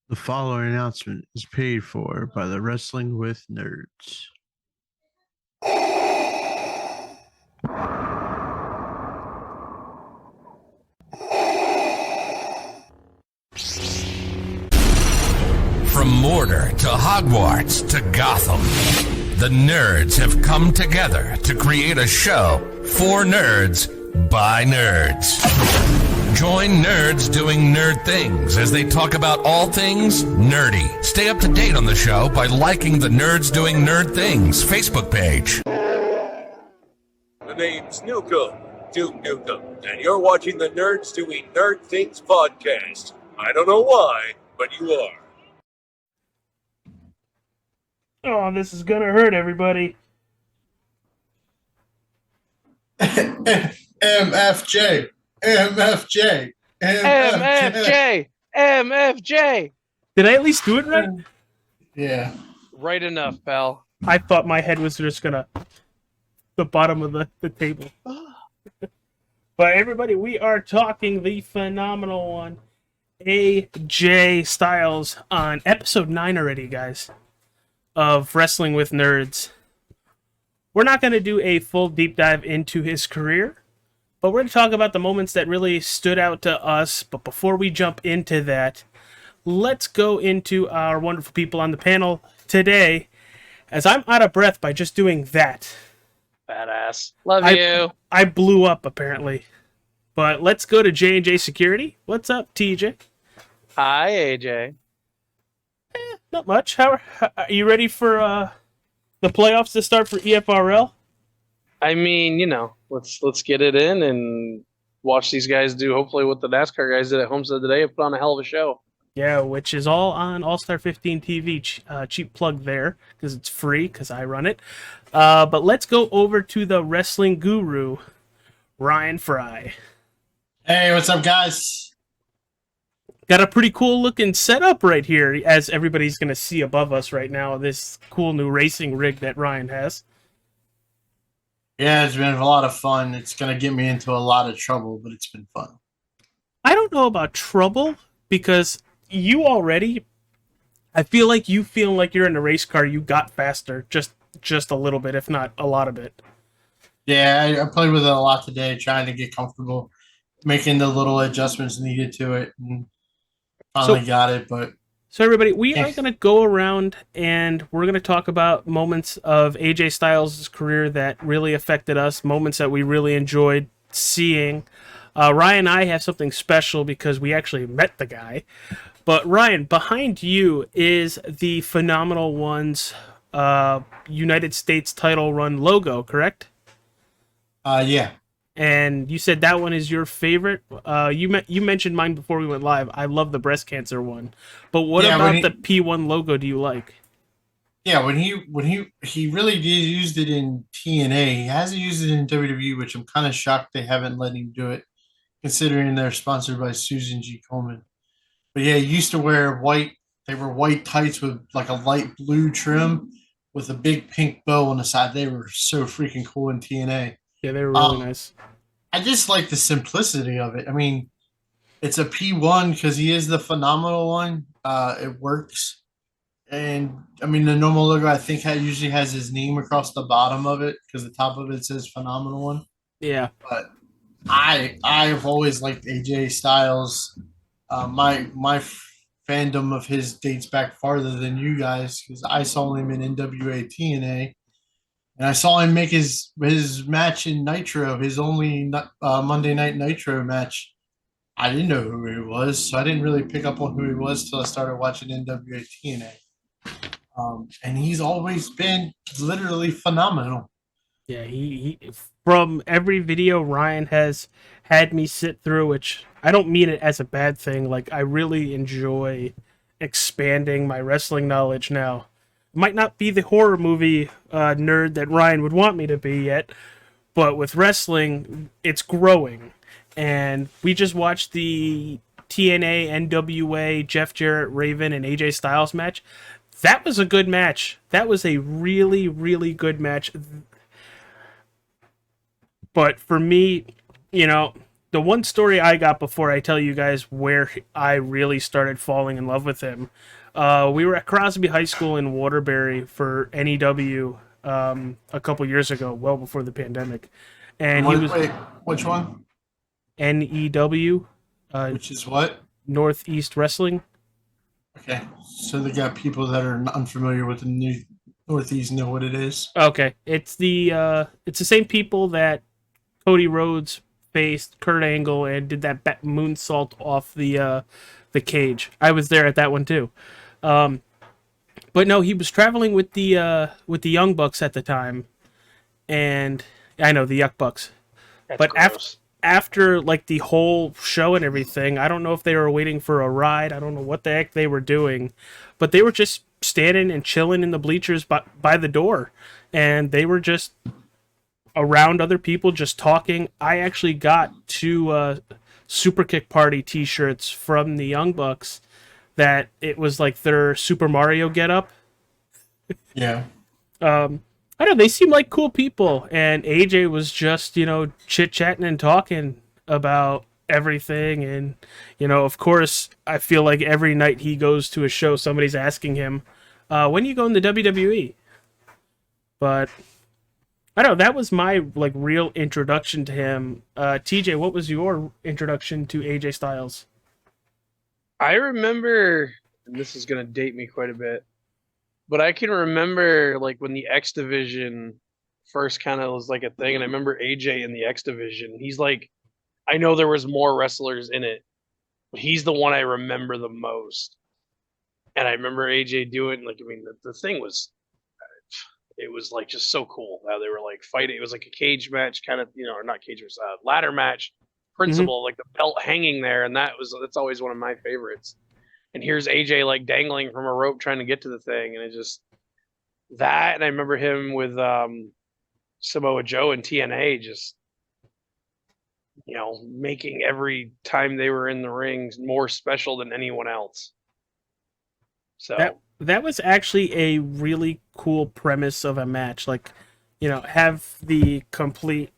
The following announcement is paid for by the Wrestling with Nerds. From Mordor to Hogwarts to Gotham, the nerds have come together to create a show for nerds by nerds. Join nerds doing nerd things as they talk about all things nerdy. Stay up to date on the show by liking the Nerds Doing Nerd Things Facebook page. The name's Newcomb, Duke Newcomb, and you're watching the Nerds Doing Nerd Things podcast. I don't know why, but you are. Oh, this is gonna hurt everybody. MFJ, MFJ, MFJ, MFJ. Did I at least do it right? Yeah. Right enough, pal. I thought my head was just gonna the bottom of the table. But everybody, we are talking the phenomenal one, AJ Styles, on episode 9 already, guys, of Wrestling with Nerds. We're not going to do a full deep dive into his career, but we're going to talk about the moments that really stood out to us. But before we jump into that, let's go into our wonderful people on the panel today, as I'm out of breath by just doing that. Badass. Love I- you. I blew up, apparently. But let's go to J&J Security. What's up, TJ? Hi, AJ. Not much. How are you ready for the playoffs to start for EFRL? I mean, let's get it in and watch these guys do hopefully what the NASCAR guys did at Homestead today and put on a hell of a show. Yeah, which is all on All-Star 15 TV. Cheap plug there, because it's free, because I run it. But let's go over to the wrestling guru, Ryan Fry. Hey, what's up, guys? Got a pretty cool looking setup right here, as everybody's going to see above us right now, this cool new racing rig that Ryan has. Yeah, it's been a lot of fun. It's going to get me into a lot of trouble, but it's been fun. I don't know about trouble, because you already, I feel like you feel like you're in a race car, you got faster, just a little bit, if not a lot of it. Yeah, I played with it a lot today, trying to get comfortable, making the little adjustments needed to it, and finally got it. But So everybody, we are going to go around and we're going to talk about moments of AJ Styles' career that really affected us, moments that we really enjoyed seeing. Ryan and I have something special because we actually met the guy. But Ryan, behind you is the Phenomenal One's United States title run logo, correct? yeah. And you said that one is your favorite. You mentioned mine before we went live. I love the breast cancer one, but what about the P1 logo? Do you like? Yeah, when he really did used it in TNA, he hasn't used it in WWE, which I'm kind of shocked they haven't let him do it, considering they're sponsored by Susan G. Komen. But yeah, he used to wear white. They were white tights with like a light blue trim with a big pink bow on the side. They were so freaking cool in TNA. Yeah, they were really nice. I just like the simplicity of it. I mean, it's a P1 because he is the Phenomenal One. It works. And, I mean, the normal logo, I think, usually has his name across the bottom of it because the top of it says Phenomenal One. Yeah. But I've always liked AJ Styles. My fandom of his dates back farther than you guys because I saw him in NWA TNA. And I saw him make his match in Nitro, his only Monday Night Nitro match. I didn't know who he was, so I didn't really pick up on who he was till I started watching NWA TNA. And he's always been literally phenomenal. Yeah, he from every video Ryan has had me sit through, which I don't mean it as a bad thing. Like, I really enjoy expanding my wrestling knowledge now. Might not be the horror movie nerd that Ryan would want me to be yet, but with wrestling, it's growing. And we just watched the TNA, NWA, Jeff Jarrett, Raven, and AJ Styles match. That was a good match. That was a really, really good match. But for me, the one story I got before I tell you guys where I really started falling in love with him. We were at Crosby High School in Waterbury for NEW a couple years ago, well before the pandemic, and he was Wait, which one? NEW, Which is what? Northeast Wrestling. Okay, so they got people that are unfamiliar with the new Northeast know what it is. Okay, it's the same people that Cody Rhodes faced Kurt Angle and did that moonsault off the cage. I was there at that one too. But no, he was traveling with the Young Bucks at the time, and I know the Yuck Bucks. That's But gross. after like the whole show and everything, I don't know if they were waiting for a ride. I don't know what the heck they were doing, but they were just standing and chilling in the bleachers by the door, and they were just around other people just talking. I actually got two Super Kick Party T-shirts from the Young Bucks that it was like their Super Mario getup. Yeah. I don't know, they seem like cool people, and AJ was just, chit-chatting and talking about everything, and, of course, I feel like every night he goes to a show, somebody's asking him, when you go in the WWE? But, I don't know, that was my, real introduction to him. TJ, what was your introduction to AJ Styles? I remember, and this is going to date me quite a bit, but I can remember when the X Division first kind of was like a thing, and I remember AJ in the X Division. He's I know there was more wrestlers in it, but he's the one I remember the most. And I remember AJ doing the thing was, it was just so cool how they were fighting. It was like a cage match, kind of, or not cage match, ladder match principle, like the belt hanging there, and that's always one of my favorites. And here's AJ dangling from a rope trying to get to the thing, and it just that. And I remember him with Samoa Joe and TNA, just making every time they were in the rings more special than anyone else. So that was actually a really cool premise of a match. Have the complete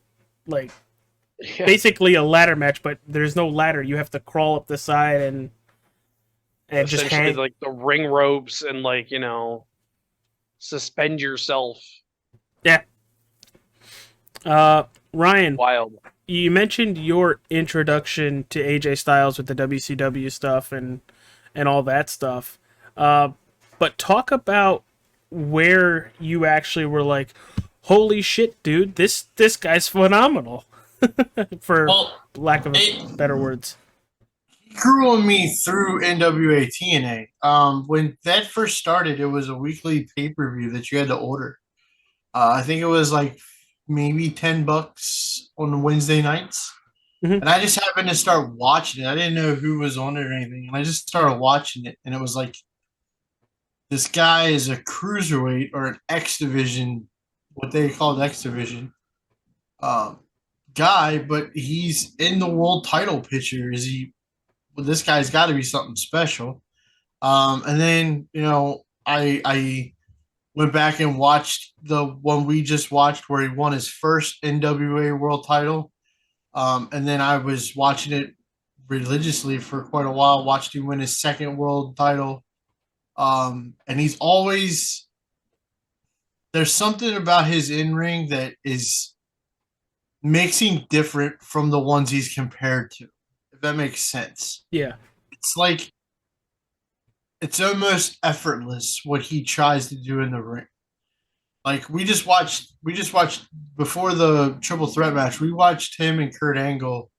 basically a ladder match, but there's no ladder. You have to crawl up the side and just hang the ring ropes and suspend yourself. Yeah. Ryan, Wild. you mentioned your introduction to AJ Styles with the WCW stuff and all that stuff. But talk about where you actually were like, holy shit, dude, this guy's phenomenal. For lack of better words. Grew on me through NWA TNA. When that first started, it was a weekly pay-per-view that you had to order. I think it was maybe $10 on Wednesday nights. Mm-hmm. And I just happened to start watching it. I didn't know who was on it or anything. And I just started watching it, and it was this guy is a cruiserweight or an X Division, what they called X Division guy, but he's in the world title picture. This guy's got to be something special. And then, I went back and watched the one we just watched where he won his first NWA world title. And then I was watching it religiously for quite a while, watched him win his second world title. And he's always, there's something about his in-ring that makes him different from the ones he's compared to, if that makes sense. Yeah. It's almost effortless what he tries to do in the ring. We just watched before the triple threat match, we watched him and Kurt Angle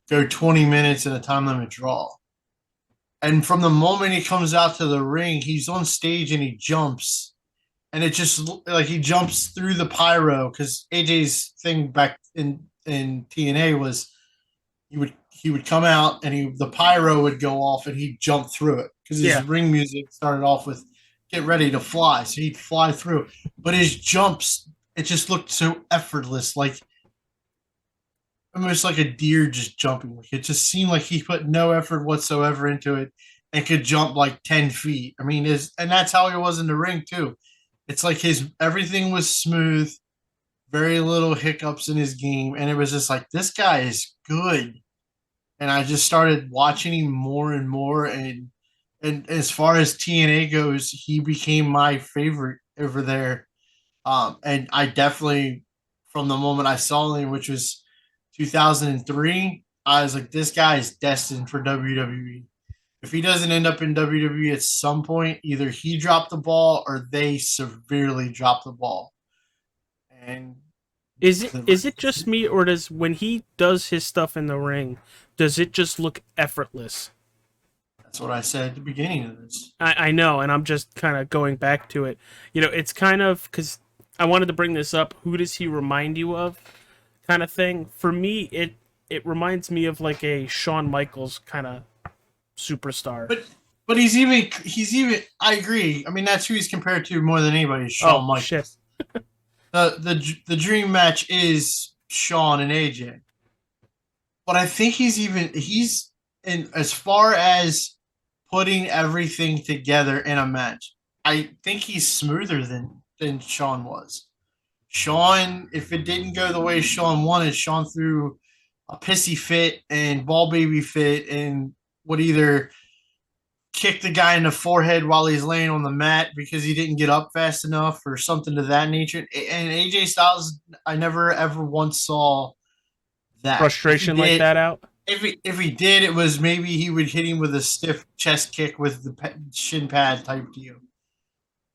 go 20 minutes in a time limit draw. And from the moment he comes out to the ring, he's on stage and he jumps. And it just he jumps through the pyro, because AJ's thing back in TNA was he would come out and the pyro would go off and he'd jump through it, because his ring music started off with "Get ready to fly," so he'd fly through. But his jumps, it just looked so effortless, almost like a deer just jumping. It just seemed like he put no effort whatsoever into it and could jump 10 feet. I mean, and that's how he was in the ring too. It's everything was smooth, very little hiccups in his game, and it was just this guy is good. and I just started watching him more and more. And as far as TNA goes, he became my favorite over there. And I definitely, from the moment I saw him, which was 2003, I was like, this guy is destined for WWE. If he doesn't end up in WWE at some point, either he dropped the ball or they severely dropped the ball. And Is it just me, or does when he does his stuff in the ring, does it just look effortless? that's what I said at the beginning of this. I know, and I'm just kind of going back to it. You know, it's kind of because I wanted to bring this up. Who does he remind you of? Kind of thing. For me, it reminds me of like a Shawn Michaels kind of superstar. But he's even. I agree. I mean, that's who he's compared to more than anybody. Is Shawn Michaels. Shit. The dream match is Shawn and AJ. But I think he's in as far as putting everything together in a match. I think he's smoother than Shawn was. Shawn, if it didn't go the way Shawn wanted, Shawn threw a pissy fit and ball baby fit and would either kick the guy in the forehead while he's laying on the mat because he didn't get up fast enough or something to that nature. And AJ Styles, I never ever once saw that Frustration like that out. If he did, it was maybe he would hit him with a stiff chest kick with the shin pad type deal.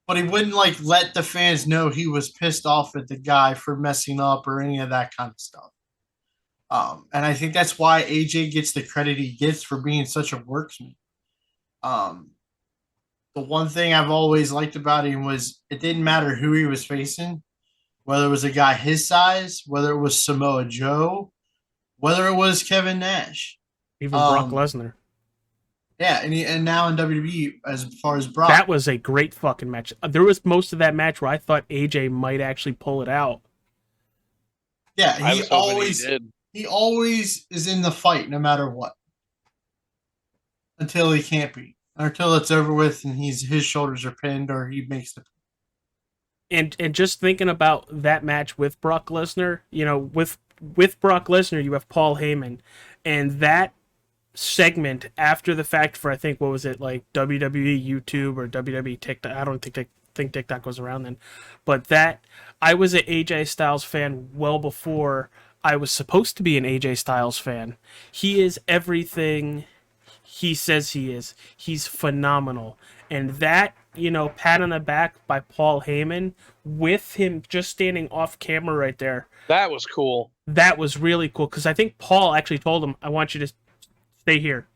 But he wouldn't like let the fans know he was pissed off at the guy for messing up or any of that kind of stuff. And I think that's why AJ gets the credit he gets for being such a worksman. The one thing I've always liked about him was it didn't matter who he was facing, whether it was a guy his size, whether it was Samoa Joe, whether it was Kevin Nash, Even Brock Lesnar. Yeah, and now in WWE, as far as Brock, That was a great fucking match. There was most of that match where I thought AJ might actually pull it out. yeah, I was hoping he did. he always is in the fight no matter what, until he can't be, or until it's over with and his shoulders are pinned or he makes the. And just thinking about that match with Brock Lesnar, you know, with Brock Lesnar, you have Paul Heyman, and that segment after the fact for I think what was it like WWE YouTube or WWE TikTok? I don't think TikTok was around then, but that I was an AJ Styles fan well before I was supposed to be an AJ Styles fan. He is everything he says he is. He's phenomenal, and that, you know, pat on the back by Paul Heyman with him just standing off camera right there. That was cool. That was really cool because I think Paul actually told him, "I want you to stay here."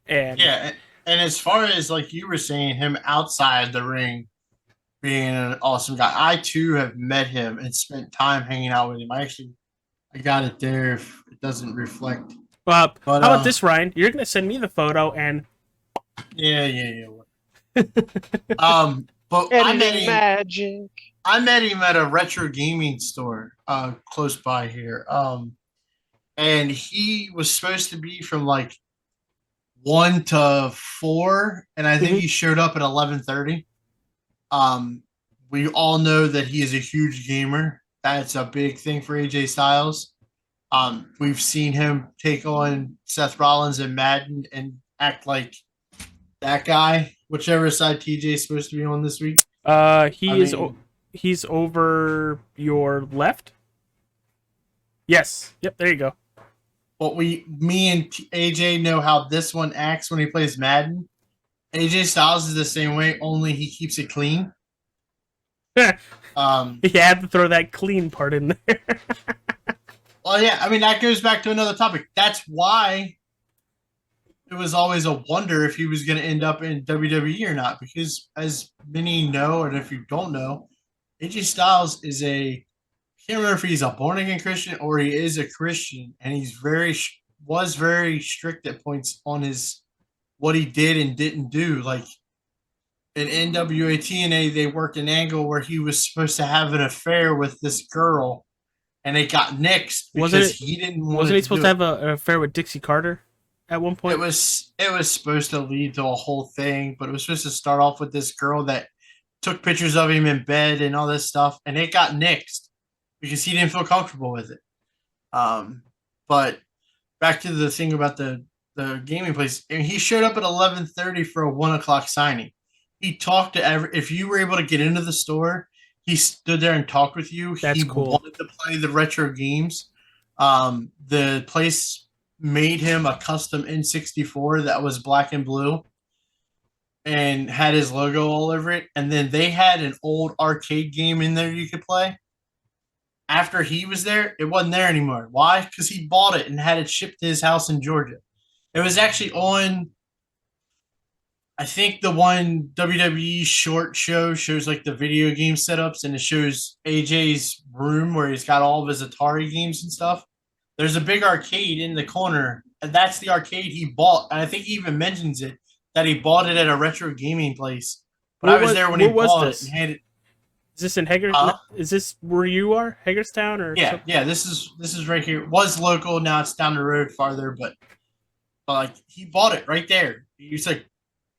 And Yeah, and as far as like you were saying, him outside the ring being an awesome guy, I too have met him and spent time hanging out with him. I got it there if it doesn't reflect. how But, about this, Ryan? You're gonna send me the photo, and Yeah. But Editing magic. I met him at a retro gaming store close by here. And he was supposed to be from like 1 to 4, and I think he showed up at 11:30. We all know that he is a huge gamer. That's a big thing for AJ Styles. We've seen him take on Seth Rollins and Madden and act like that guy, whichever side TJ is supposed to be on this week. He's over your left. Yes. Yep. There you go. But me and AJ know how this one acts when he plays Madden. AJ Styles is the same way, only he keeps it clean. He had to throw that clean part in there. Well, yeah, I mean, that goes back to another topic. That's why it was always a wonder if he was going to end up in WWE or not, because as many know, and if you don't know, AJ Styles is I can't remember if he's a born-again Christian or he is a Christian, and he's was very strict at points on what he did and didn't do. Like in NWA TNA, they worked an angle where he was supposed to have an affair with this girl, and it got nixed because he didn't want. Wasn't he supposed to have an affair with Dixie Carter at one point? It was supposed to lead to a whole thing, but it was supposed to start off with this girl that took pictures of him in bed and all this stuff, and it got nixed because he didn't feel comfortable with it. But back to the thing about the gaming place, and he showed up at 11:30 for a 1 o'clock signing. He talked to if you were able to get into the store, he stood there and talked with you. That's he cool. wanted to play the retro games. The place made him a custom N64 that was black and blue and had his logo all over it. And then they had an old arcade game in there you could play. After he was there, it wasn't there anymore. Why? Because he bought it and had it shipped to his house in Georgia. It was actually on, I think the one WWE short show shows like the video game setups, and it shows AJ's room where he's got all of his Atari games and stuff. There's a big arcade in the corner, and that's the arcade he bought. And I think he even mentions it, that he bought it at a retro gaming place. But I was there when he bought it and had it. Is this in Hager? Is this where you are, Hagerstown, or? Yeah, yeah. This is right here. It was local. Now it's down the road farther, but like he bought it right there. He's like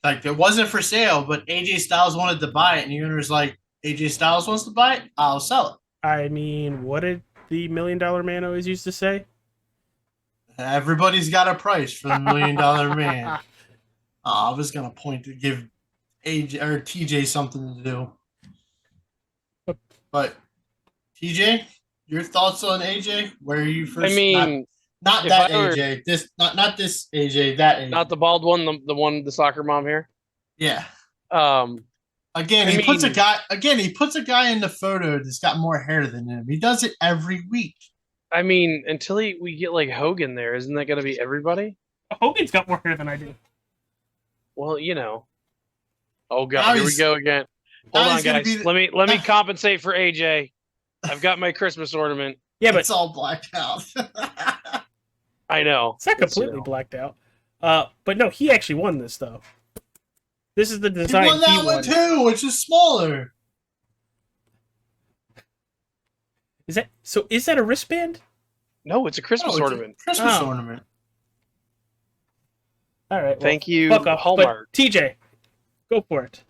it wasn't for sale, but AJ Styles wanted to buy it, and the owner was like, AJ Styles wants to buy it, I'll sell it. I mean, what did the $1 Million Man always used to say? Everybody's got a price for the $1 Million Man. I was gonna point to give AJ or TJ something to do. But TJ, your thoughts on AJ? Where are you first? I mean, not that AJ. This not this AJ. That AJ. Not the bald one. The soccer mom here. Yeah. Again, he puts a guy in the photo that's got more hair than him. He does it every week. I mean, until we get like Hogan there, isn't that going to be everybody? Hogan's got more hair than I do. Well, you know. Oh god, here we go again. Hold on, guys. Let me compensate for AJ. I've got my Christmas ornament. Yeah, but it's all blacked out. I know. It's not completely blacked out. But no, he actually won this though. This is the design he won that one too, which is smaller. Is that a wristband? No, it's a Christmas ornament. Christmas ornament. All right. Well, thank you, fuck off, Hallmark. TJ, go for it.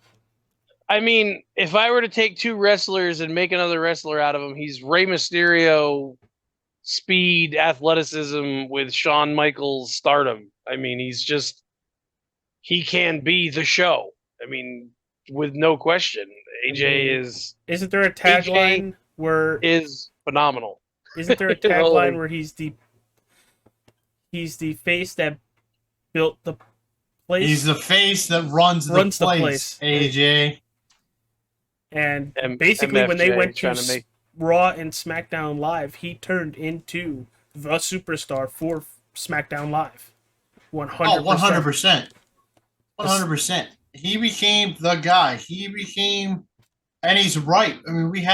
I mean, if I were to take two wrestlers and make another wrestler out of him, he's Rey Mysterio, speed, athleticism with Shawn Michaels stardom. I mean, he can be the show. I mean, with no question. AJ is... Isn't there a tagline where... is phenomenal. Isn't there a tagline where he's the face that built the place? He's the face that runs the place, AJ. And basically, MFJ, when they went to Raw and SmackDown Live, he turned into the superstar for SmackDown Live. 100%. Oh, 100%. 100%. He became the guy. And he's right. I mean,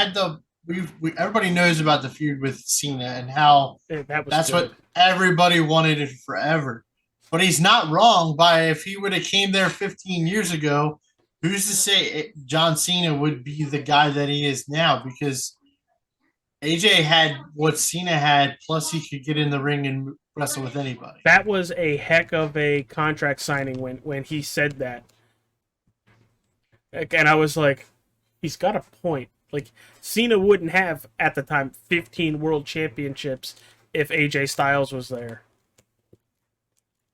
everybody knows about the feud with Cena and how that's what everybody wanted it forever. But he's not wrong if he would have came there 15 years ago. Who's to say John Cena would be the guy that he is now? Because AJ had what Cena had, plus he could get in the ring and wrestle with anybody. That was a heck of a contract signing when he said that. And I was like, he's got a point. Like, Cena wouldn't have, at the time, 15 world championships if AJ Styles was there.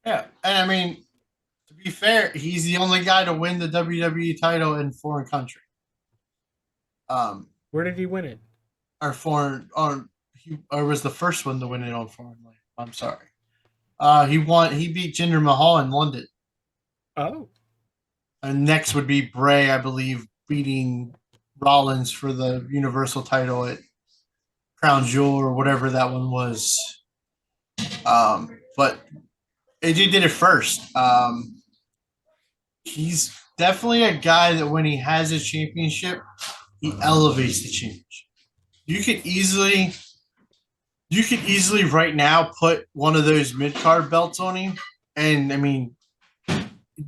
Yeah, and I mean, to be fair, he's the only guy to win the WWE title in foreign country. Where did he win it? He was the first one to win it on foreign land. I'm sorry. He beat Jinder Mahal in London. Oh. And next would be Bray, I believe, beating Rollins for the Universal title at Crown Jewel or whatever that one was. But AJ did it first. He's definitely a guy that when he has a championship, he elevates the change. You could easily right now put one of those mid-card belts on him, and I mean,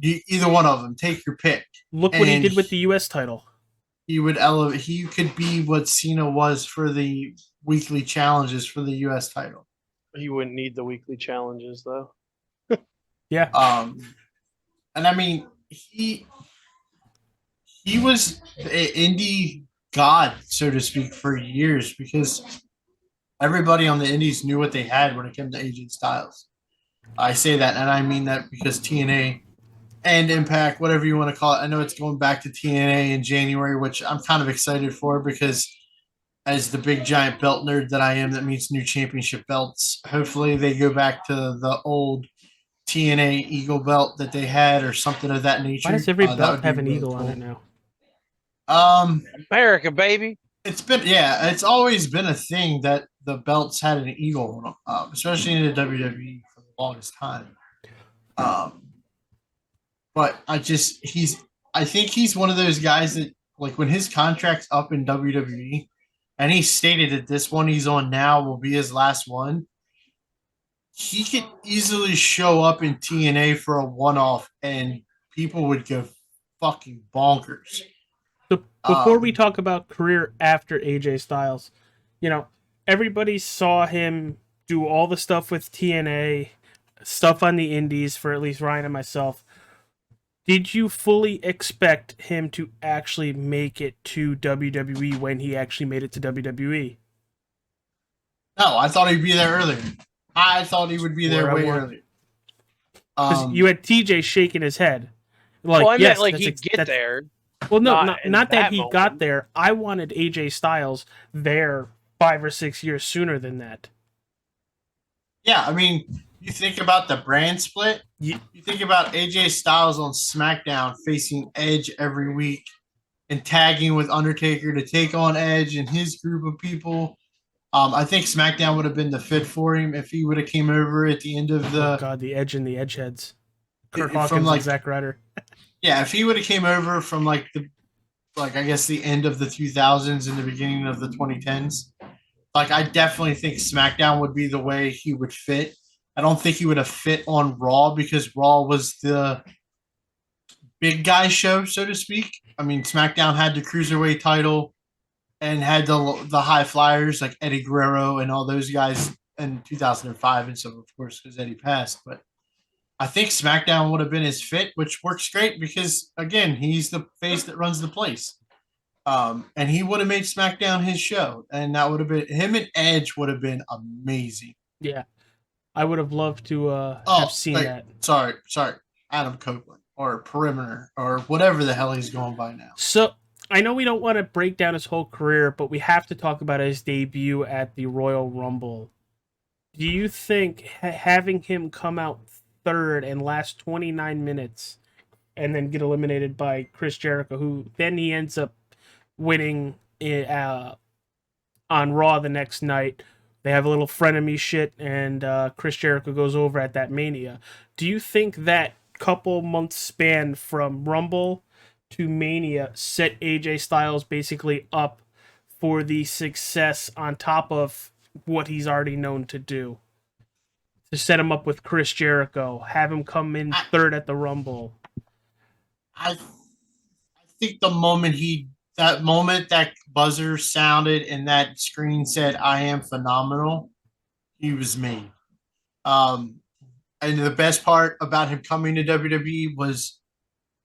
either one of them, take your pick. Look what he did with the U.S. title. He would elevate. He could be what Cena was for the weekly challenges for the U.S. title. He wouldn't need the weekly challenges, though. Yeah. And I mean, he was an indie god, so to speak, for years because everybody on the indies knew what they had when it came to AJ Styles. I say that, and I mean that because TNA and Impact, whatever you want to call it, I know it's going back to TNA in January, which I'm kind of excited for because as the big giant belt nerd that I am, that means new championship belts. Hopefully, they go back to the old TNA Eagle belt that they had, or something of that nature. Why does every That belt would be have an really eagle on cool. it now? America, baby. It's always been a thing that the belts had an eagle on them, especially in the WWE for the longest time. Um, but I think he's one of those guys that, like, when his contract's up in WWE, and he stated that this one he's on now will be his last one, he could easily show up in TNA for a one-off, and people would go fucking bonkers. So before we talk about career after AJ Styles, you know, everybody saw him do all the stuff with TNA, stuff on the indies for at least Ryan and myself. Did you fully expect him to actually make it to WWE when he actually made it to WWE? No, I thought he'd be there earlier. I thought he would be there Where I way want- earlier. Because you had TJ shaking his head. Like, Well, I yes, meant like that's he'd ex- get that's- there. Well, no, not in not that that he moment. got there. I wanted AJ Styles there 5 or 6 years sooner than that. Yeah, I mean, you think about the brand split. You, You think about AJ Styles on SmackDown facing Edge every week and tagging with Undertaker to take on Edge and his group of people. I think SmackDown would have been the fit for him if he would have came over at the end of oh the God, the Edge and the Edgeheads. Kurt from, Hawkins like, and Zack Ryder. yeah, if he would have came over from like I guess the end of the 2000s and the beginning of the 2010s. Like, I definitely think SmackDown would be the way he would fit. I don't think he would have fit on Raw because Raw was the big guy show, so to speak. I mean, SmackDown had the cruiserweight title and had the high flyers like Eddie Guerrero and all those guys in 2005 and so, of course, because Eddie passed. But I think SmackDown would have been his fit, which works great because, again, he's the face that runs the place. And he would have made SmackDown his show, and that would have been him and Edge would have been amazing. Yeah, I would have loved to have seen that. Sorry, Adam Copeland or Perimeter or whatever the hell he's going by now. So I know we don't want to break down his whole career, but we have to talk about his debut at the Royal Rumble. Do you think having him come out third and last 29 minutes and then get eliminated by Chris Jericho, who then he ends up winning on Raw the next night? They have a little frenemy shit, and Chris Jericho goes over at that Mania. Do you think that couple months span from Rumble to Mania set AJ Styles basically up for the success on top of what he's already known to do? To set him up with Chris Jericho, have him come in third at the Rumble. I think the moment that buzzer sounded and that screen said "I am phenomenal," he was made. And the best part about him coming to WWE was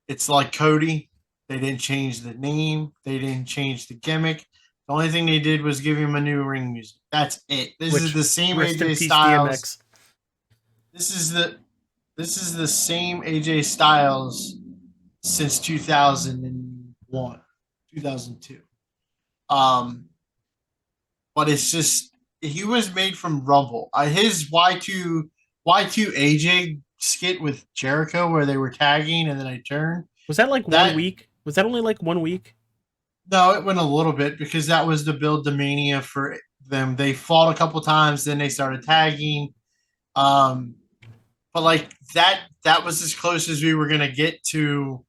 it's like Cody. They didn't change the name. They didn't change the gimmick. The only thing they did was give him a new ring music. That's it. This is the same Rest in AJ peace, Styles. DMX. This is the same AJ Styles since 2001, 2002. But it's just he was made from Rumble. His Y2 AJ skit with Jericho where they were tagging and then I turned. Was that like 1 week? Was that only like 1 week? No, it went a little bit because that was the build to Mania for them. They fought a couple times, then they started tagging. But like that was as close as we were gonna get to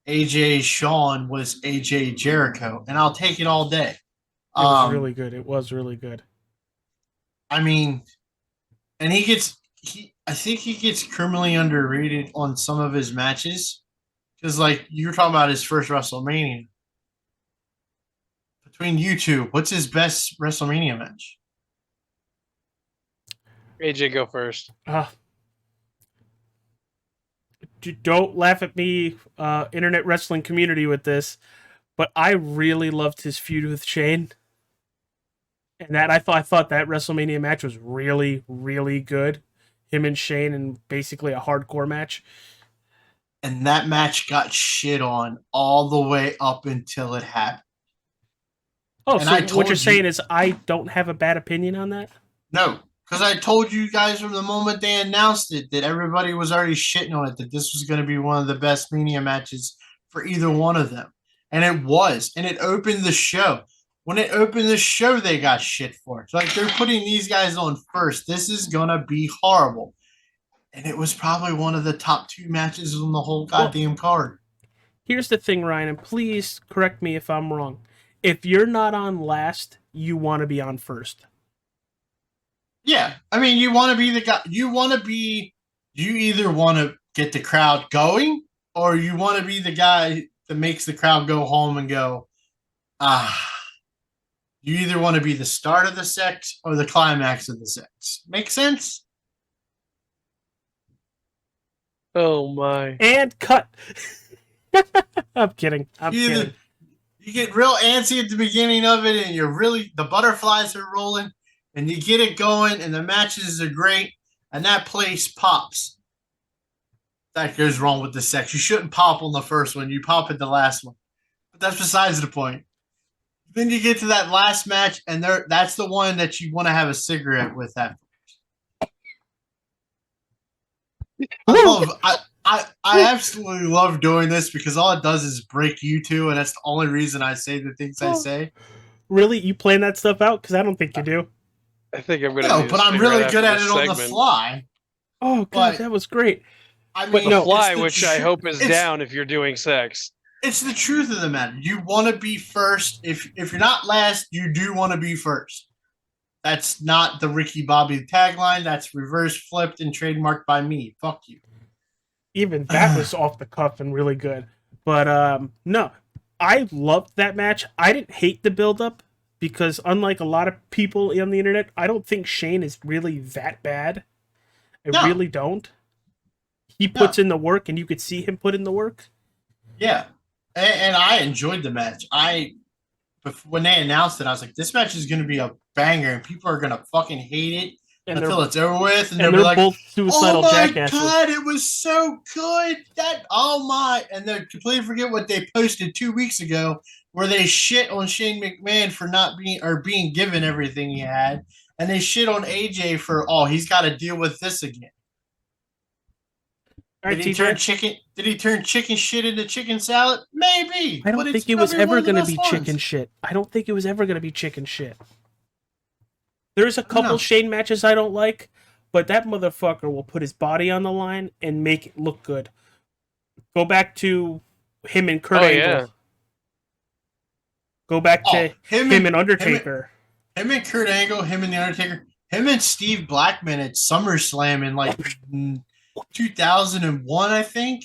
AJ Shawn was AJ Jericho, and I'll take it all day. It was really good. It was really good. I mean, and I think he gets criminally underrated on some of his matches because, like, you're talking about his first WrestleMania. Between you two, what's his best WrestleMania match? AJ, go first. Don't laugh at me, internet wrestling community, with this, but I really loved his feud with Shane, and that I thought that WrestleMania match was really, really good. him and Shane in basically a hardcore match. And that match got shit on all the way up until it happened. Oh, And so I what told you're you- saying is I don't have a bad opinion on that? No, because I told you guys from the moment they announced it that everybody was already shitting on it, that this was going to be one of the best Mania matches for either one of them. And it was. And it opened the show. When it opened the show, they got shit for it. It's like, they're putting these guys on first. This is going to be horrible. And it was probably one of the top 2 matches on the whole goddamn card. Here's the thing, Ryan, and please correct me if I'm wrong. If you're not on last, you want to be on first. Yeah. I mean, you want to be the guy. You either want to get the crowd going, or you want to be the guy that makes the crowd go home and go, you either want to be the start of the sex or the climax of the sex. Make sense? Oh my. And cut. I'm kidding. I'm Either kidding. you get real antsy at the beginning of it, and the butterflies are rolling, and you get it going, and the matches are great, and that place pops. That goes wrong with the sex. You shouldn't pop on the first one. You pop at the last one. But that's besides the point. Then you get to that last match, and that's the one that you want to have a cigarette with afterwards. I absolutely love doing this because all it does is break you two, and that's the only reason I say the things I say. Really? You plan that stuff out? Because I don't think you do. I think I'm gonna. No, need but to I'm stick really right good after at it this on the segment. fly. Oh, God, But- that was great. I mean, But no, The fly, it's the which I tru- hope is it's- down if you're doing sex. It's the truth of the matter. You want to be first. If you're not last, you do want to be first. That's not the Ricky Bobby tagline. That's reverse flipped and trademarked by me. Fuck you. Even that was off the cuff and really good. But no, I loved that match. I didn't hate the build-up because unlike a lot of people on the internet, I don't think Shane is really that bad. I No. really don't. He No. puts in the work, and you could see him put in the work. Yeah, and I enjoyed the match. When they announced it, I was like, this match is going to be a banger, and people are going to fucking hate it And until they're, it's over with, and and they'll they're be like, both "Oh suicidal my jackasses. god, it was so good!" And they completely forget what they posted 2 weeks ago, where they shit on Shane McMahon for not being given everything he had, and they shit on AJ for he's got to deal with this again. All right, Did he turn chicken shit into chicken salad? Maybe. I but don't it's think it was probably one ever of the going to best be ones. chicken shit. I don't think it was ever going to be chicken shit. There's a couple No. Shane matches I don't like, but that motherfucker will put his body on the line and make it look good. Go back to him and Kurt Oh, Angle. yeah. Go back to him him and Undertaker. Him and Kurt Angle, him and the Undertaker, him and Steve Blackman at SummerSlam in like 2001, I think,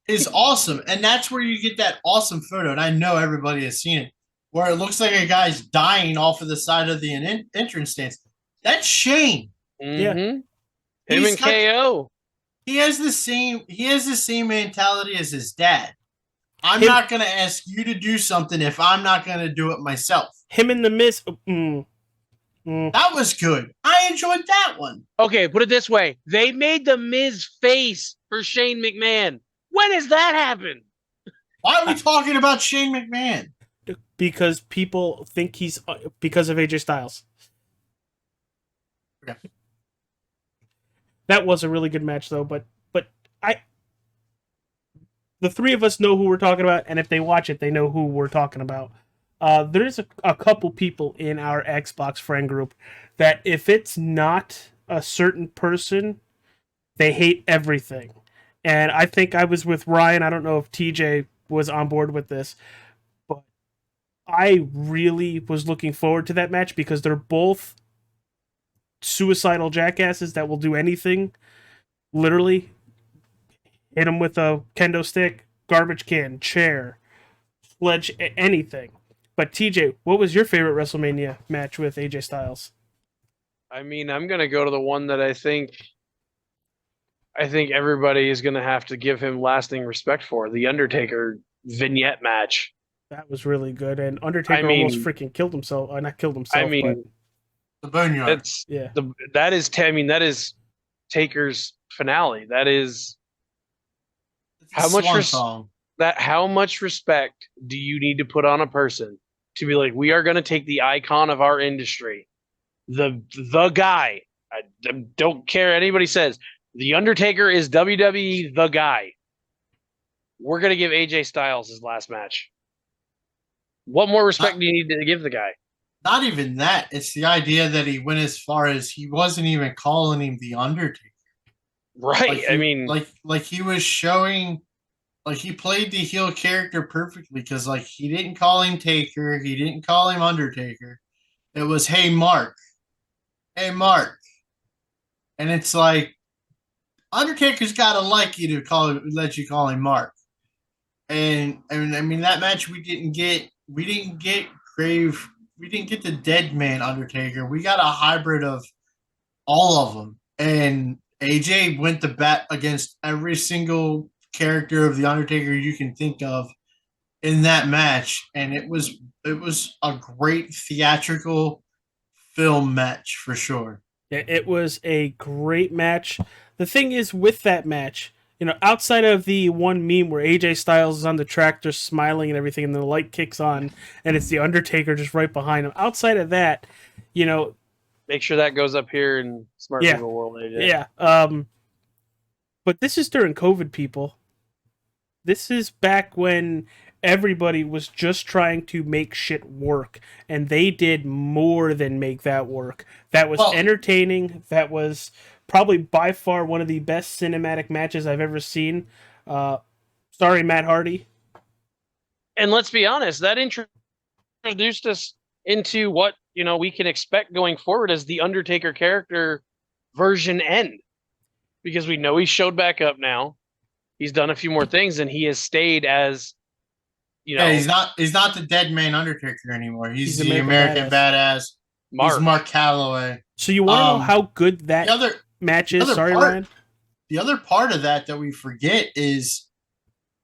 is awesome. And that's where you get that awesome photo. And I know everybody has seen it, where it looks like a guy's dying off of the side of the entrance stands. That's Shane. Yeah. Him He's and got- KO. He has the same mentality as his dad. I'm Him- not going to ask you to do something if I'm not going to do it myself. Him and the Miz. That was good. I enjoyed that one. Okay, put it this way: they made the Miz face for Shane McMahon. When has that happened? Why are we talking about Shane McMahon? Because people think he's because of AJ Styles. Okay. That was a really good match though, but the three of us know who we're talking about, and if they watch it, they know who we're talking about. There's a couple people in our Xbox friend group that if it's not a certain person, they hate everything. And I think I was with Ryan. I don't know if TJ was on board with this, but I really was looking forward to that match because they're both suicidal jackasses that will do anything. Literally, hit them with a kendo stick, garbage can, chair, sledge, anything. But TJ, what was your favorite WrestleMania match with AJ Styles? I mean, I'm gonna go to the one that I think everybody is gonna have to give him lasting respect for: the Undertaker vignette match. That was really good, and Undertaker I mean- almost freaking killed himself. Not killed himself. I mean, The Boneyard. It's but yeah, that is Taker's finale. That is It's How a much swan res- song. how much respect do you need to put on a person to be like, we are going to take the icon of our industry, the guy. I don't care anybody says the Undertaker is WWE the guy. We're going to give AJ Styles his last match. What more respect do you need to give the guy? Not even that. It's the idea that he went as far as he wasn't even calling him the Undertaker. Right. I mean, like he was showing, like he played the heel character perfectly because like he didn't call him Taker, he didn't call him Undertaker. It was hey Mark, and it's like Undertaker's got to like you to let you call him Mark. And I mean that match we didn't get Grave, we didn't get the Dead Man Undertaker. We got a hybrid of all of them, and AJ went to bat against every single character of the Undertaker you can think of in that match, and it was a great theatrical film match for sure. Yeah, it was a great match. The thing is, with that match, outside of the one meme where AJ Styles is on the tractor smiling and everything, and the light kicks on, and it's the Undertaker just right behind him. Outside of that, make sure that goes up here in Smart Yeah. People World. AJ. yeah. But this is during COVID, people. This is back when everybody was just trying to make shit work, and they did more than make that work. That was Well- entertaining. That was probably by far one of the best cinematic matches I've ever seen. Sorry, Matt Hardy. And let's be honest, that introduced us into what we can expect going forward as the Undertaker character version end, because we know he showed back up now. He's done a few more things, and he has stayed as Yeah, he's not the Dead Man Undertaker anymore. He's the American American Badass. Mark. He's Mark Calloway. So you want to know how good that The other match is? other Sorry, part- Ryan. the other part of that we forget is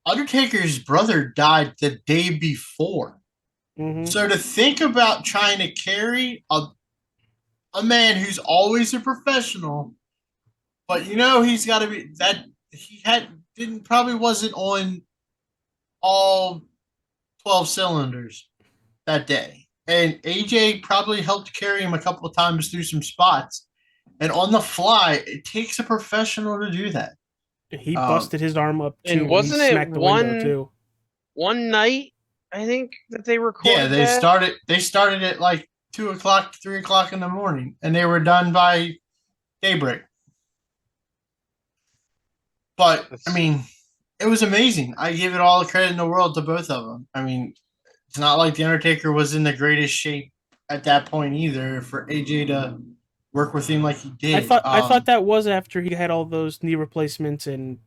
Undertaker's brother died the day before. Mhm. So to think about trying to carry a man who's always a professional, but he's got to be that probably wasn't on all 12 cylinders that day. And AJ probably helped carry him a couple of times through some spots. And on the fly, it takes a professional to do that. He busted his arm up too. And when wasn't he it smacked the window, one- too? One night, I think that they recorded. Yeah, they that. started at like 2:00, 3:00 in the morning, and they were done by daybreak. But I mean, it was amazing. I give it all the credit in the world to both of them. I mean, it's not like the Undertaker was in the greatest shape at that point either for AJ to work with him like he did. I thought that was after he had all those knee replacements and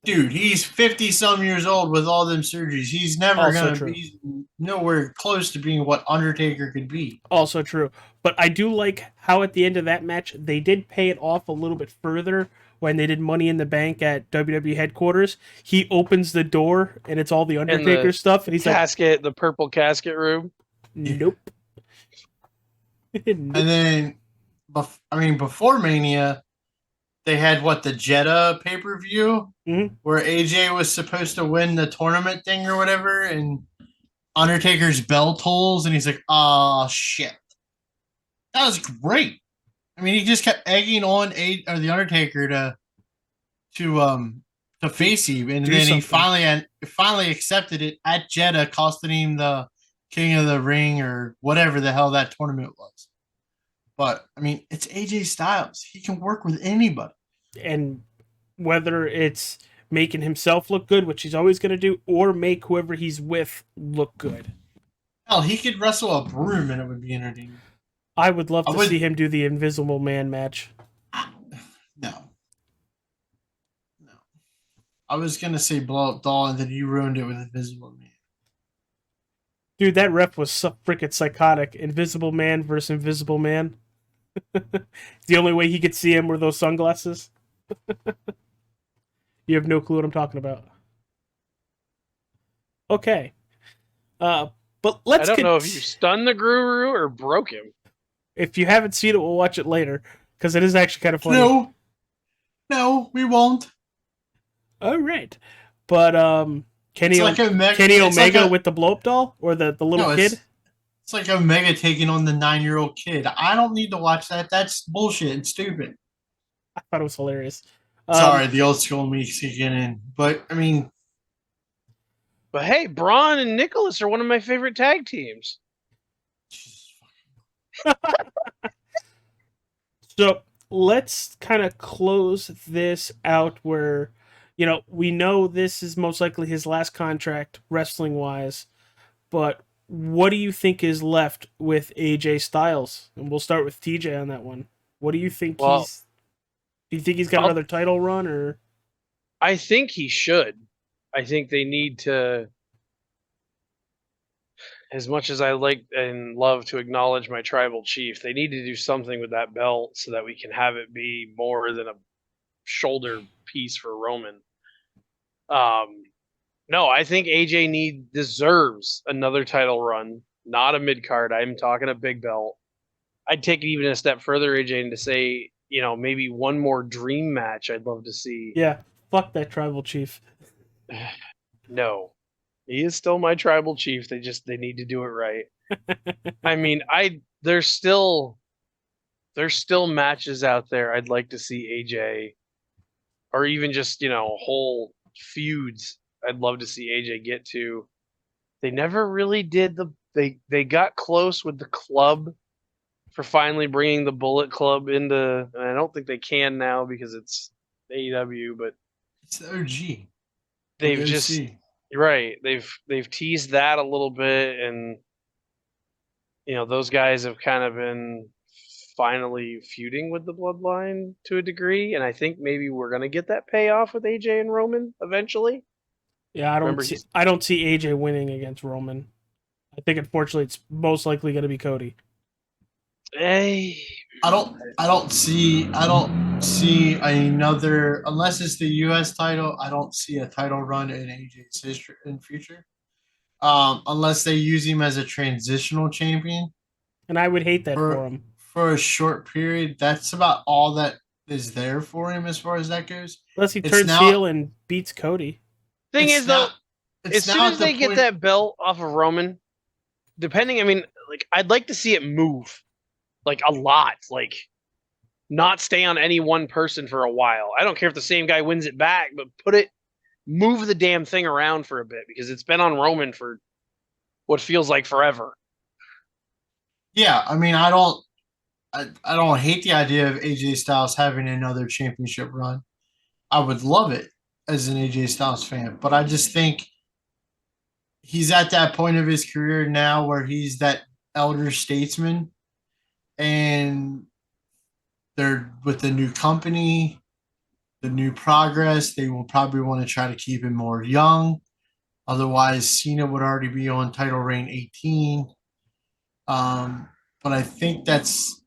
dude, he's 50 some years old with all them surgeries. He's never Also gonna true. be nowhere close to being what Undertaker could be. also true. But I do like how at the end of that match they did pay it off a little bit further when they did Money in the Bank at WWE headquarters. He opens the door and it's all the Undertaker stuff, and he's casket, the purple casket room. like, "Nope." And then, before Mania, they had the Jeddah pay per view Mhm. where AJ was supposed to win the tournament thing or whatever, and Undertaker's bell tolls, and he's like, "Oh shit!" That was great. I mean, he just kept egging on the Undertaker to face him, and Do then he something. finally accepted it at Jeddah, costing him the King of the Ring or whatever the hell that tournament was. But I mean, it's AJ Styles. He can work with anybody. And whether it's making himself look good, which he's always going to do, or make whoever he's with look good. Hell, he could wrestle a broom and it would be entertaining. I would love I to would- see him do the Invisible Man match. No. I was gonna say blow up doll, and then you ruined it with Invisible Man. Dude, that ref was so freaking psychotic. Invisible Man versus Invisible Man. The only way he could see him were those sunglasses. You have no clue what I'm talking about. Okay. But let's I don't know if you stunned the guru or broke him. If you haven't seen it, we'll watch it later. Because it is actually kind of funny. No, we won't. All right, but Kenny It's like a Kenny it's like Omega a with the blow up doll or the little no. kid. It's like Omega taking on the 9-year-old kid. I don't need to watch that. That's bullshit and stupid. I thought it was hilarious. Sorry, the old school me kicking in. But I mean, But hey, Braun and Nicholas are one of my favorite tag teams. So let's kind of close this out where, we know this is most likely his last contract wrestling wise, but what do you think is left with AJ Styles? And we'll start with TJ on that one. What do you think Well, do you think he's got I'll- another title run or? I think he should. I think they need to, as much as I like and love to acknowledge my tribal chief, they need to do something with that belt so that we can have it be more than a shoulder piece for Roman. No, I think AJ deserves another title run, not a mid card. I'm talking a big belt. I'd take it even a step further, AJ, and to say, maybe one more dream match I'd love to see. Yeah, fuck that tribal chief. No. He is still my tribal chief. They need to do it right. I mean, there's still matches out there I'd like to see AJ, or even just, whole feuds I'd love to see AJ get to. They never really did they got close with the club for finally bringing the Bullet Club into, and I don't think they can now because it's AEW, but it's the OG. they've The just OC. right. They've teased that a little bit, and those guys have kind of been finally feuding with the Bloodline to a degree, and I think maybe we're gonna get that payoff with AJ and Roman eventually. Yeah, Remember, I don't see AJ winning against Roman. I think unfortunately it's most likely going to be Cody. Hey, I don't see another, unless it's the US title. I don't see a title run in AJ's history in future. Unless they use him as a transitional champion And I would hate that for him. for a short period. That's about all that is there for him as far as that goes. Unless he It's turns now- heel and beats Cody. thing It's is though, not- it's as soon now as at the they get point- that belt off of Roman, depending, I mean, like I'd like to see it move, like a lot, like not stay on any one person for a while. I don't care if the same guy wins it back, but move the damn thing around for a bit because it's been on Roman for what feels like forever. Yeah, I mean, I don't hate the idea of AJ Styles having another championship run. I would love it as an AJ Styles fan, but I just think he's at that point of his career now where he's that elder statesman, and they're with the new company, the new progress. They will probably want to try to keep him more young. Otherwise, Cena would already be on title reign 18. But I think that's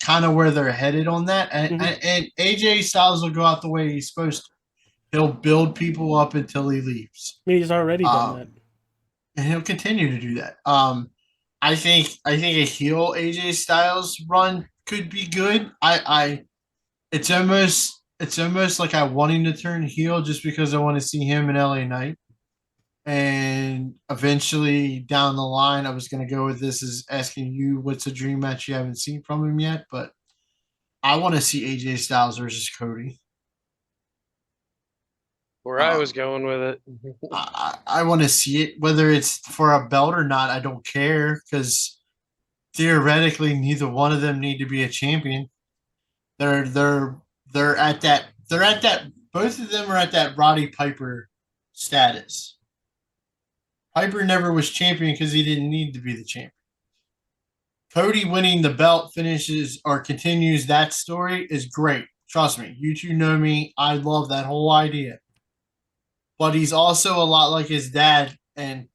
kind of where they're headed on that. And, and AJ Styles will go out the way he's supposed to. He'll build people up until he leaves. I mean, he's already done that. And he'll continue to do that. I think a heel AJ Styles run could be good. It's almost like I want him to turn heel just because I want to see him in LA Knight. And eventually down the line, I was going to go with this as asking you what's a dream match you haven't seen from him yet, but I want to see AJ Styles versus Cody. Where I was going with it. I want to see it, whether it's for a belt or not. I don't care because theoretically, neither one of them need to be a champion. They're at that. Both of them are at that Roddy Piper status. Piper never was champion because he didn't need to be the champion. Cody winning the belt finishes or continues that story is great. Trust me, you two know me. I love that whole idea. But he's also a lot like his dad and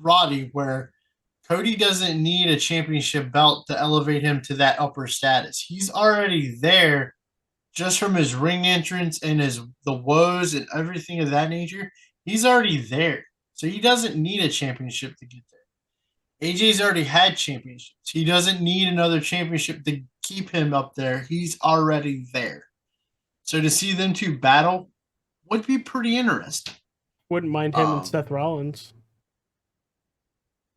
Roddy, where Cody doesn't need a championship belt to elevate him to that upper status. He's already there just from his ring entrance and the woes and everything of that nature. He's already there. So he doesn't need a championship to get there. AJ's already had championships. He doesn't need another championship to keep him up there. He's already there. So to see them two battle would be pretty interesting. Wouldn't mind him and Um, Seth Rollins.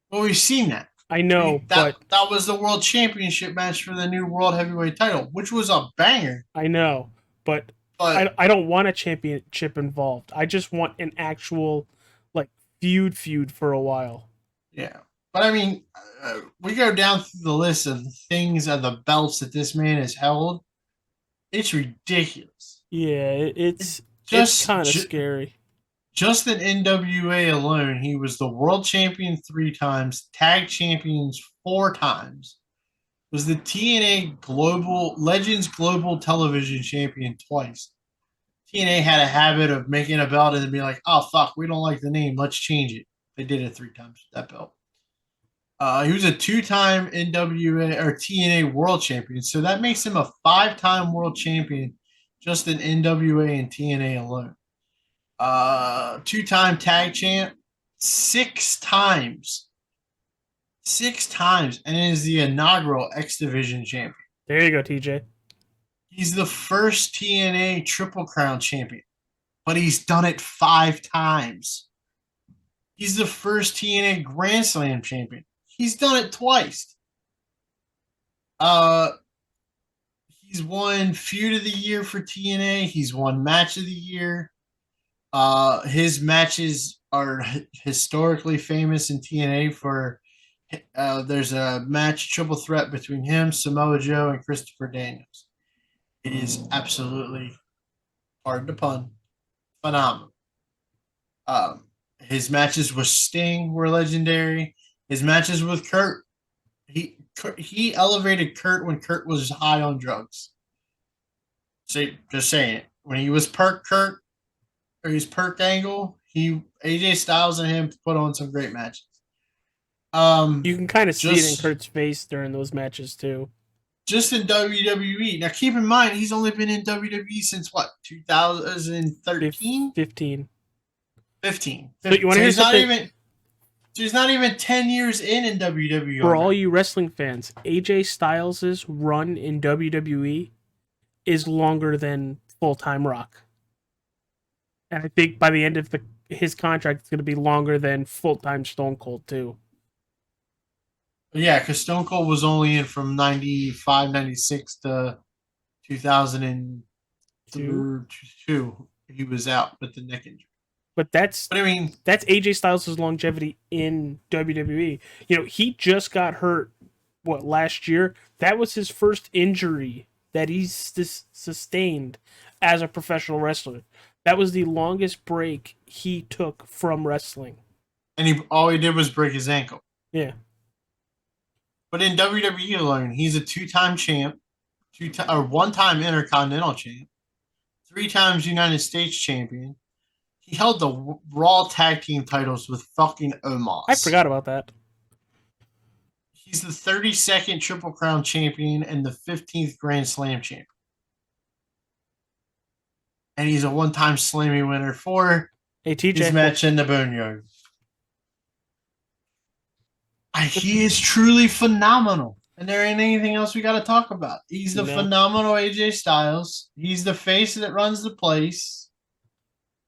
Well, we've seen that. I know, but That was the world championship match for the new world heavyweight title, which was a banger. I know, but But I don't want a championship involved. I just want an actual like feud for a while. yeah, but I mean, we go down through the list of things of the belts that this man has held. It's ridiculous. Yeah, it's Just kind of scary. Just in NWA alone, he was the world champion 3 times, tag champions 4 times, was the TNA Global Legends Global Television champion twice. TNA had a habit of making a belt and then being like, "Oh fuck, we don't like the name, let's change it." They did it 3 times with that belt. He was a 2-time NWA or TNA world champion, so that makes him a 5-time world champion just in NWA and TNA alone. 2-time tag champ, 6 times. 6 times, and is the inaugural X Division champion. There you go, TJ. He's the first TNA Triple Crown champion, but he's done it 5 times. He's the first TNA Grand Slam champion. He's done it twice. He's won Feud of the Year for TNA. He's won Match of the Year. His matches are historically famous in TNA for there's a match triple threat between him, Samoa Joe, and Christopher Daniels. It is absolutely, pardon the pun, phenomenal. His matches with Sting were legendary. His matches with Kurt, he elevated Kurt when Kurt was high on drugs. So just saying it. When he was Perk Kurt, or he's Perk Angle, AJ Styles and him put on some great matches. You can kind of see it in Kurt's face during those matches too. Just in WWE. Now keep in mind he's only been in WWE since what, 2013? 15. So you want to hear something? He's not even 10 years in WWE. For all you wrestling fans, AJ Styles' run in WWE is longer than full-time Rock. And I think by the end of his contract, it's going to be longer than full-time Stone Cold, too. Yeah, because Stone Cold was only in from 95, 96 to 2002. He was out with the neck injury. But that's AJ Styles' longevity in WWE. You know, he just got hurt, last year? That was his first injury that he's sustained as a professional wrestler. That was the longest break he took from wrestling. And all he did was break his ankle. Yeah. But in WWE alone, he's a 2-time champ, 1-time Intercontinental champ, 3 times United States champion. He held the Raw Tag Team titles with fucking Omos. I forgot about that. He's the 32nd Triple Crown champion and the 15th Grand Slam champion. And he's a 1-time Slammy winner for his match in the Boneyard. He is truly phenomenal. And there ain't anything else we got to talk about. He's the phenomenal AJ Styles. He's the face that runs the place.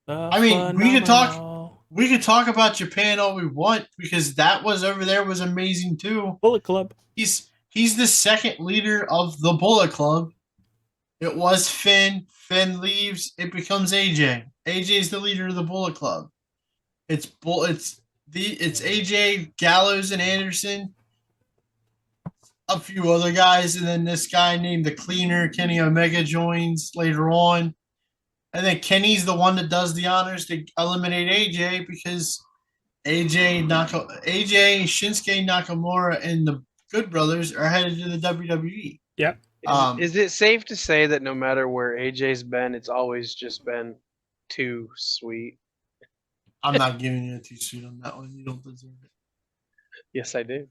We could talk about Japan all we want because that was over there was amazing too. Bullet Club. He's the second leader of the Bullet Club. It was Finn. Finn leaves. It becomes AJ. AJ's the leader of the Bullet Club. It's AJ, Gallows, and Anderson. A few other guys, and then this guy named the Cleaner, Kenny Omega, joins later on. And then Kenny's the one that does the honors to eliminate AJ because AJ, Shinsuke Nakamura, and the Good Brothers are headed to the WWE. Yep. Is it safe to say that no matter where AJ's been, it's always just been too sweet? I'm not giving you a too sweet on that one. You don't deserve it. Yes, I do.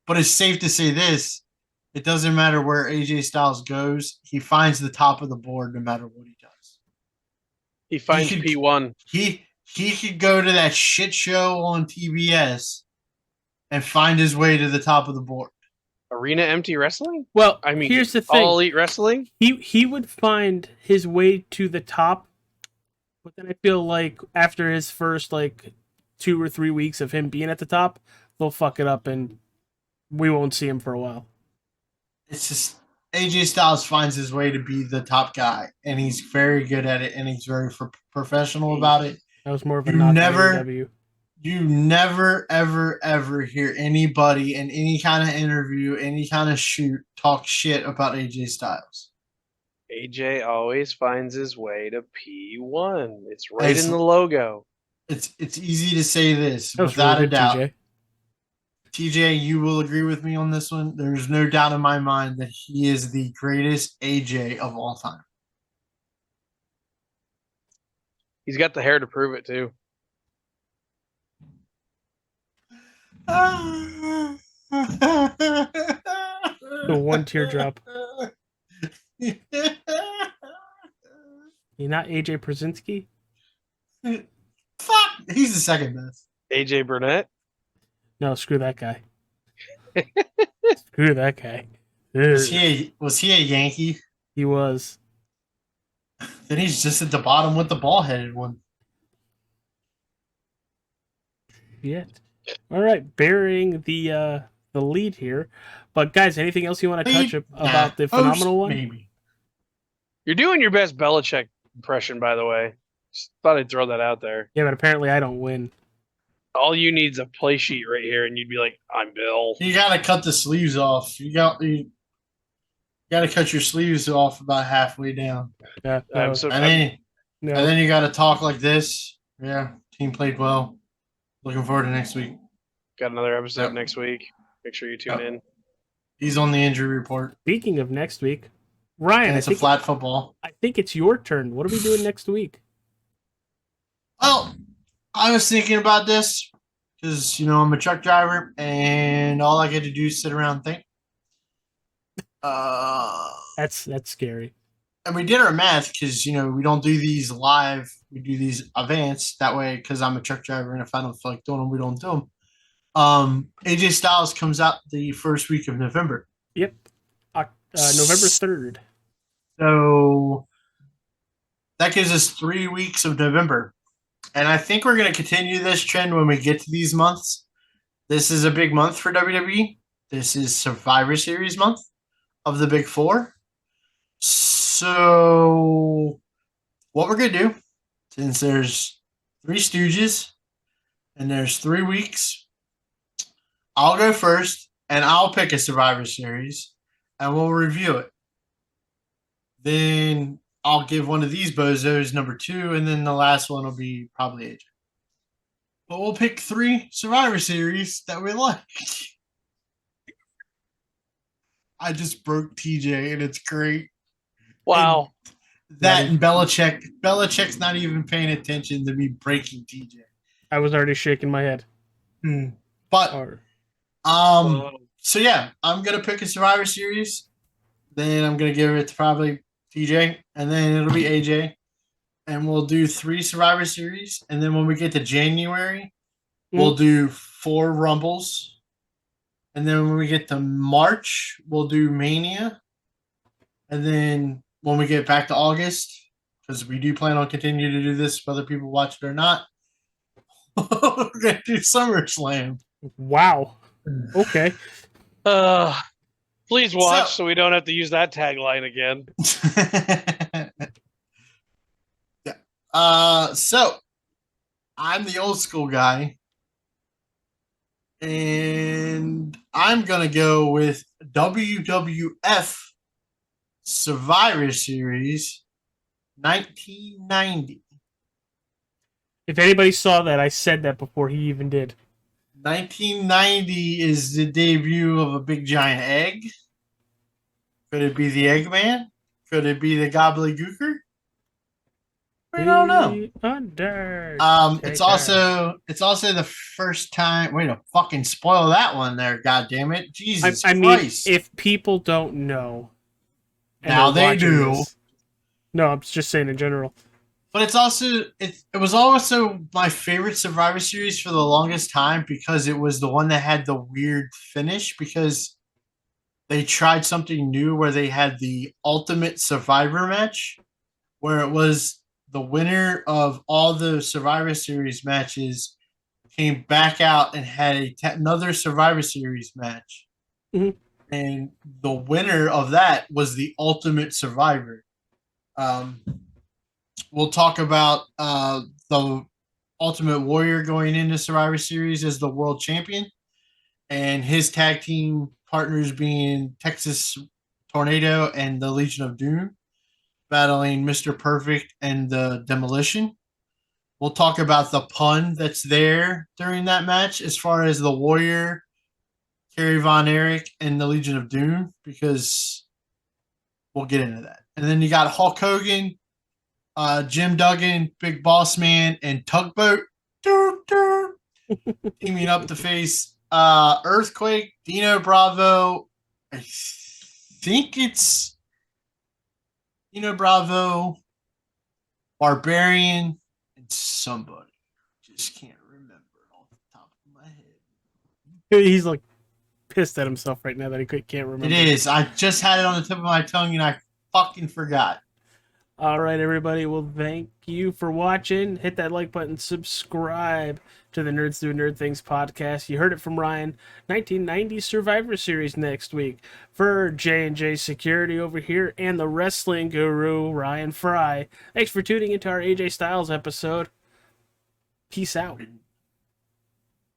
But it's safe to say this. It doesn't matter where AJ Styles goes. He finds the top of the board no matter what he does. He finds P1. He could go to that shit show on TBS and find his way to the top of the board. Arena Empty Wrestling? Well, I mean, here's the thing. All Elite Wrestling? He would find his way to the top, but then I feel like after his first like 2 or 3 weeks of him being at the top, they'll fuck it up and we won't see him for a while. It's just AJ Styles finds his way to be the top guy, and he's very good at it, and he's very professional about it. That was more of a You knock on never- AEW. You never, ever, ever hear anybody in any kind of interview, any kind of shoot, talk shit about AJ Styles. AJ always finds his way to P1. It's right It's- in the logo. It's easy to say this That was without really a good, doubt. TJ. TJ, you will agree with me on this one. There's no doubt in my mind that he is the greatest AJ of all time. He's got the hair to prove it, too. The one teardrop. You're not AJ Przinsky? Fuck, he's the second best. AJ Burnett? No, screw that guy. Screw that guy. Was Ugh. he a Yankee? He was. Then he's just at the bottom with the ball-headed one. Shit. All right, burying the lead here. But guys, anything else you want to touch about the phenomenal one? Maybe. You're doing your best Belichick impression, by the way. Just thought I'd throw that out there. Yeah, but apparently I don't win. All you need is a play sheet right here, and you'd be like, I'm Bill. You gotta cut the sleeves off. You gotta cut your sleeves off about halfway down, Yeah, no, I'm so and then no. and then you gotta talk like this. Yeah, team played well. Looking forward to next week. got another episode Yep. next week. Make sure you tune Yep. in. He's on the injury report, Speaking of next week, Ryan, and I it's a think, flat football. I think it's your turn. What are we doing next week? Well, I was thinking about this because I'm a truck driver, and all I get to do is sit around and think. That's scary. And we did our math because we don't do these live. We do these advanced that way because I'm a truck driver, and if I don't feel like doing them, we don't do them. AJ Styles comes out the first week of November, Yep. November 3rd. so that gives us 3 weeks of November, and I think we're going to continue this trend when we get to these months. This is a big month for WWE. This is Survivor Series month of the Big Four. So, what we're going to do, since there's 3 Stooges and there's 3 weeks, I'll go first and I'll pick a Survivor Series and we'll review it. Then I'll give one of these bozos number 2, and then the last one will be probably AJ. But we'll pick 3 Survivor Series that we like. I just broke TJ, and it's great. Wow. That and Belichick. Belichick's not even paying attention to me breaking TJ. I was already shaking my head. But Or so yeah, I'm gonna pick a Survivor Series. Then I'm gonna give it to probably TJ, and then it'll be AJ, and we'll do 3 Survivor Series. And then when we get to January, we'll do 4 Rumbles. And then when we get to March, we'll do Mania. And then when we get back to August, because we do plan on continuing to do this whether people watch it or not, we're going to do SummerSlam. wow. Okay. Please watch so we don't have to use that tagline again. So I'm the old school guy, and I'm going to go with WWF Survivor Series 1990. If anybody saw that, I said that before he even did. 1990 is the debut of a big giant egg. Could it be the Eggman? Could it be the Gobbledygooker? We don't know. The Undertaker. It's also the first time. Way to fucking spoil that one there, God damn it, Jesus I mean, Christ! if people don't know, and Now they're they watching do. this- no, I'm just saying in general. But it's also it was also my favorite Survivor Series for the longest time because it was the one that had the weird finish. Because they tried something new where they had the Ultimate Survivor match, where it was the winner of all the Survivor Series matches came back out and had another Survivor Series match. Mhm. And the winner of that was the Ultimate Survivor. We'll talk about the Ultimate Warrior going into Survivor Series as the world champion, and his tag team partners being Texas Tornado and the Legion of Doom, battling Mr. Perfect and the Demolition. We'll talk about the pun that's there during that match as far as the Warrior, Kerry Von Erich, and the Legion of Doom, because we'll get into that. And then you got Hulk Hogan, Jim Duggan, Big Boss Man, and Tugboat teaming up to face Earthquake, Dino Bravo. I think it's Dino Bravo, Barbarian, and somebody. Just can't remember off the top of my head. He's like pissed at himself right now that he can't remember. It is. I just had it on the tip of my tongue and I fucking forgot. All right, everybody. Well, thank you for watching. Hit that like button. Subscribe to the Nerds Do Nerd Things podcast. You heard it from Ryan. 1990 Survivor Series next week. For J&J Security over here and the wrestling guru, Ryan Fry. Thanks for tuning into our AJ Styles episode. Peace out.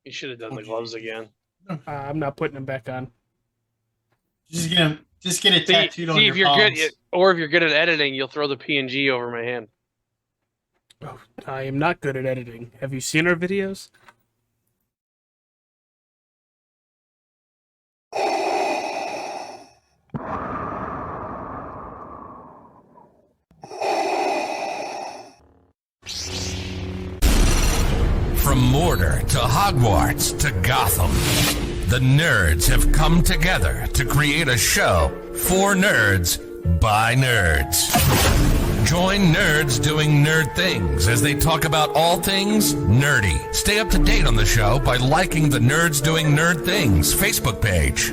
You should have done the gloves again. I'm not putting them back on. Just get it tattooed on See your if you're palms. good, or if you're good at editing, you'll throw the PNG over my hand. Oh, I am not good at editing. Have you seen our videos? From Mordor to Hogwarts to Gotham, the nerds have come together to create a show for nerds by nerds. Join Nerds Doing Nerd Things as they talk about all things nerdy. Stay up to date on the show by liking the Nerds Doing Nerd Things Facebook page.